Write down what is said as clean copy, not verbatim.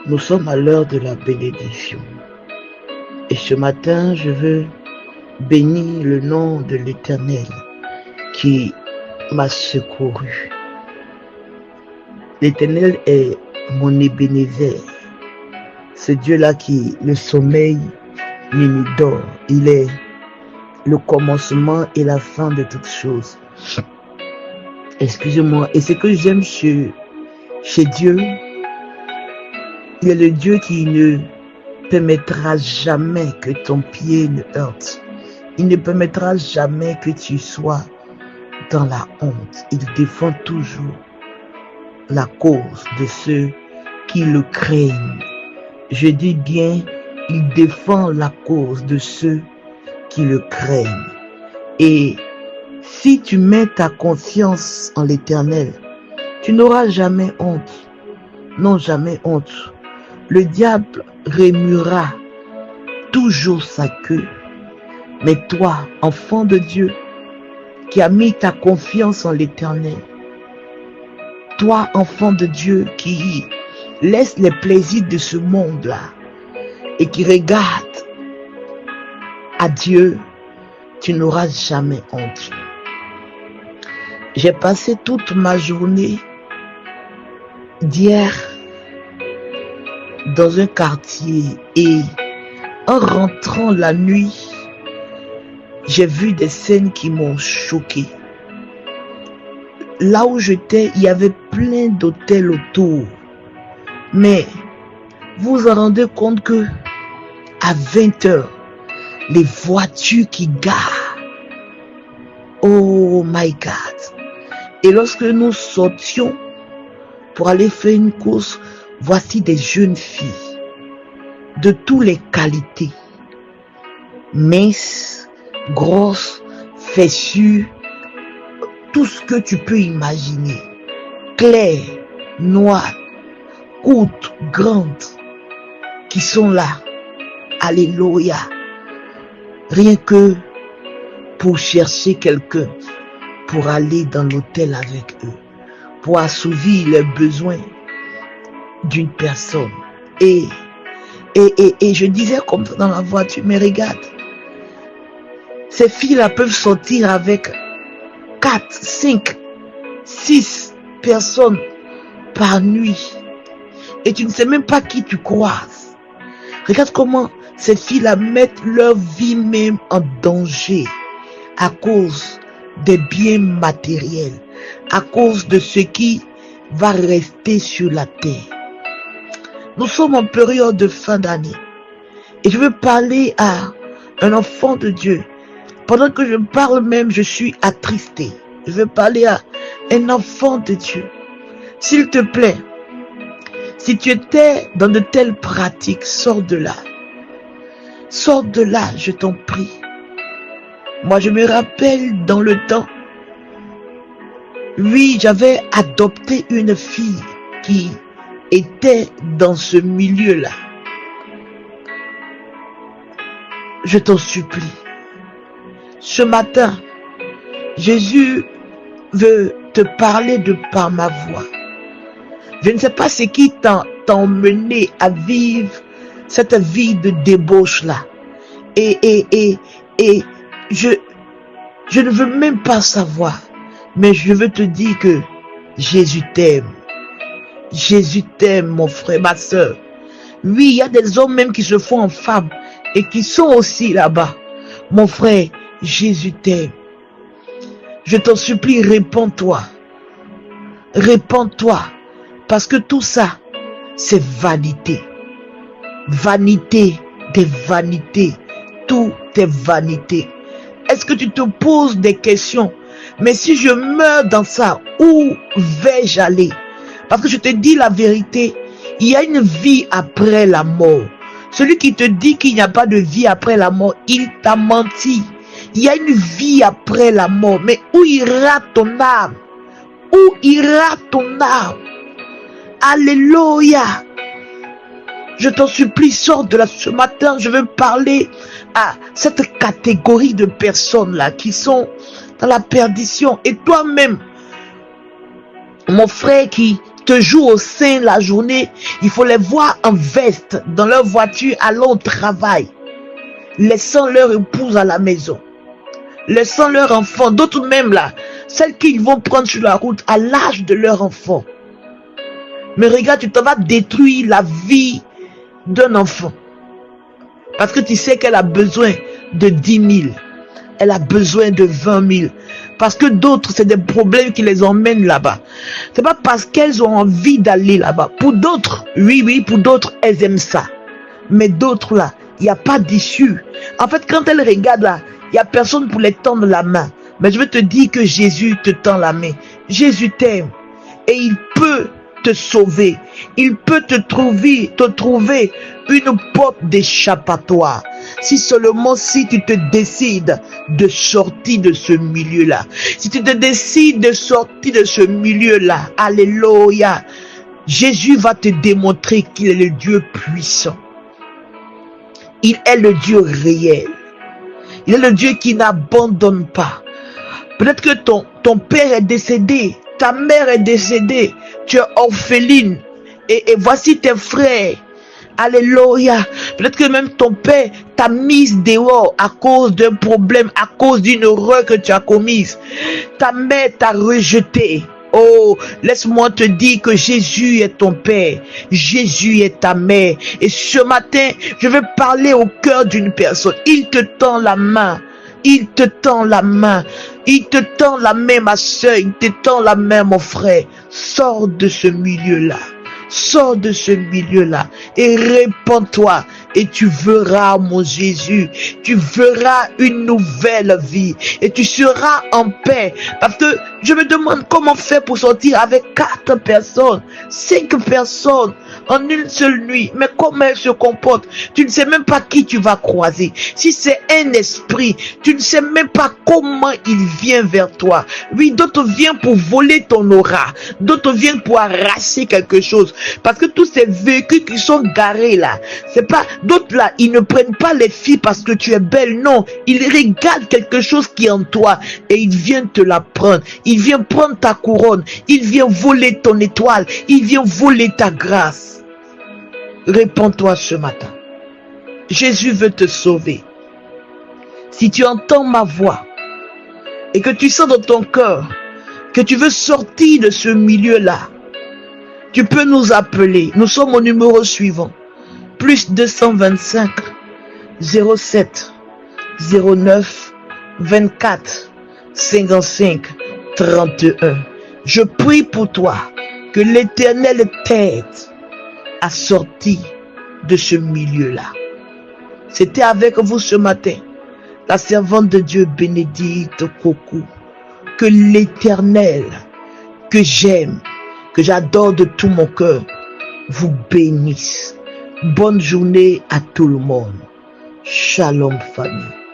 Nous sommes à l'heure de la bénédiction. Et ce matin, je veux bénir le nom de l'Éternel qui m'a secouru. L'Éternel est mon Ébénézer. C'est Dieu-là qui, le sommeil, ne dort. Il est le commencement et la fin de toutes choses. Excusez-moi. Et ce que j'aime chez Dieu, il est le Dieu qui ne permettra jamais que ton pied ne heurte. Il ne permettra jamais que tu sois dans la honte. Il défend toujours la cause de ceux qui le craignent. Je dis bien, il défend la cause de ceux qui le craignent. Et si tu mets ta confiance en l'Éternel, tu n'auras jamais honte. Non, jamais honte. Le diable remuera toujours sa queue. Mais toi, enfant de Dieu, qui as mis ta confiance en l'Éternel, toi, enfant de Dieu, qui laisse les plaisirs de ce monde-là et qui regarde à Dieu, tu n'auras jamais honte. J'ai passé toute ma journée d'hier dans un quartier et en rentrant la nuit, j'ai vu des scènes qui m'ont choqué. Là où j'étais, il y avait plein d'hôtels autour. Mais vous vous rendez compte que à 20h, les voitures qui garent. Oh my God. Et lorsque nous sortions pour aller faire une course, voici des jeunes filles de toutes les qualités. Minces, grosses, fessues, tout ce que tu peux imaginer. Claires, noires, courtes, grandes, qui sont là. Alléluia. Rien que pour chercher quelqu'un, pour aller dans l'hôtel avec eux, pour assouvir les besoins d'une personne. Et je disais comme ça dans la voiture, mais regarde, ces filles-là peuvent sortir avec 4, 5, 6 personnes par nuit. Et tu ne sais même pas qui tu croises. Regarde comment ces filles-là mettent leur vie même en danger à cause des biens matériels, à cause de ce qui va rester sur la terre. Nous sommes en période de fin d'année et je veux parler à un enfant de Dieu. Pendant que je parle même, je suis attristé. Je veux parler à un enfant de Dieu. S'il te plaît, si tu étais dans de telles pratiques, sors de là. Sors de là, je t'en prie. Moi, je me rappelle dans le temps, oui, j'avais adopté une fille qui était dans ce milieu-là. Je t'en supplie. Ce matin, Jésus veut te parler de par ma voix. Je ne sais pas ce qui t'a emmené à vivre cette vie de débauche-là. Et je ne veux même pas savoir. Mais je veux te dire que Jésus t'aime. Jésus t'aime, mon frère, ma soeur. Oui, il y a des hommes même qui se font en femmes et qui sont aussi là-bas. Mon frère, Jésus t'aime. Je t'en supplie, répands-toi. Répands-toi. Parce que tout ça, c'est vanité. Vanité des vanités. Tout est vanité. Est-ce que tu te poses des questions? Mais si je meurs dans ça, où vais-je aller? Parce que je te dis la vérité, il y a une vie après la mort. Celui qui te dit qu'il n'y a pas de vie après la mort, il t'a menti. Il y a une vie après la mort. Mais où ira ton âme? Où ira ton âme? Alléluia. Je t'en supplie, sors de là ce matin. Je veux parler à cette catégorie de personnes-là qui sont dans la perdition. Et toi-même, mon frère qui te jouent au sein la journée. Il faut les voir en veste, dans leur voiture, allant au travail, laissant leur épouse à la maison, laissant leur enfant, d'autres même là, celles qu'ils vont prendre sur la route à l'âge de leur enfant. Mais regarde, tu t'en vas détruire la vie d'un enfant. Parce que tu sais qu'elle a besoin de 10 000. Elle a besoin de 20 000. Parce que d'autres, c'est des problèmes qui les emmènent là-bas. C'est pas parce qu'elles ont envie d'aller là-bas. Pour d'autres, oui, pour d'autres, elles aiment ça. Mais d'autres là, il n'y a pas d'issue. En fait, quand elles regardent là, il n'y a personne pour les tendre la main. Mais je veux te dire que Jésus te tend la main. Jésus t'aime. Et il peut te sauver. Il peut te trouver une porte d'échappatoire. Si seulement si tu te décides de sortir de ce milieu-là. Si tu te décides de sortir de ce milieu-là. Alléluia. Jésus va te démontrer qu'il est le Dieu puissant. Il est le Dieu réel. Il est le Dieu qui n'abandonne pas. Peut-être que ton père est décédé. Ta mère est décédée, tu es orpheline et voici tes frères. Alléluia. Peut-être que même ton père t'a mise dehors à cause d'un problème, à cause d'une erreur que tu as commise. Ta mère t'a rejeté. Oh, laisse-moi te dire que Jésus est ton père, Jésus est ta mère. Et ce matin, je vais parler au cœur d'une personne. Il te tend la main. Il te tend la main. Il te tend la main, ma soeur. Il te tend la main, mon frère. Sors de ce milieu-là. Sors de ce milieu-là. Et répands-toi. Et tu verras, mon Jésus. Tu verras une nouvelle vie. Et tu seras en paix. Parce que je me demande comment faire pour sortir avec 4 personnes, 5 personnes en une seule nuit. Mais comment elles se comportent? Tu ne sais même pas qui tu vas croiser. Si c'est un esprit, tu ne sais même pas comment il vient vers toi. Oui, d'autres viennent pour voler ton aura. D'autres viennent pour arracher quelque chose. Parce que tous ces véhicules qui sont garés là, c'est pas... D'autres là, ils ne prennent pas les filles parce que tu es belle. Non, ils regardent quelque chose qui est en toi et ils viennent te la prendre. Ils viennent prendre ta couronne. Ils viennent voler ton étoile. Ils viennent voler ta grâce. Réponds-toi ce matin. Jésus veut te sauver. Si tu entends ma voix et que tu sens dans ton cœur que tu veux sortir de ce milieu-là, tu peux nous appeler. Nous sommes au numéro suivant. Plus 225 07 09 24 55 31. Je prie pour toi que l'Éternel t'aide à sortir de ce milieu-là. C'était avec vous ce matin, la servante de Dieu Bénédicte Kokou. Que l'Éternel, que j'aime, que j'adore de tout mon cœur, vous bénisse. Bonne journée à tout le monde. Shalom famille.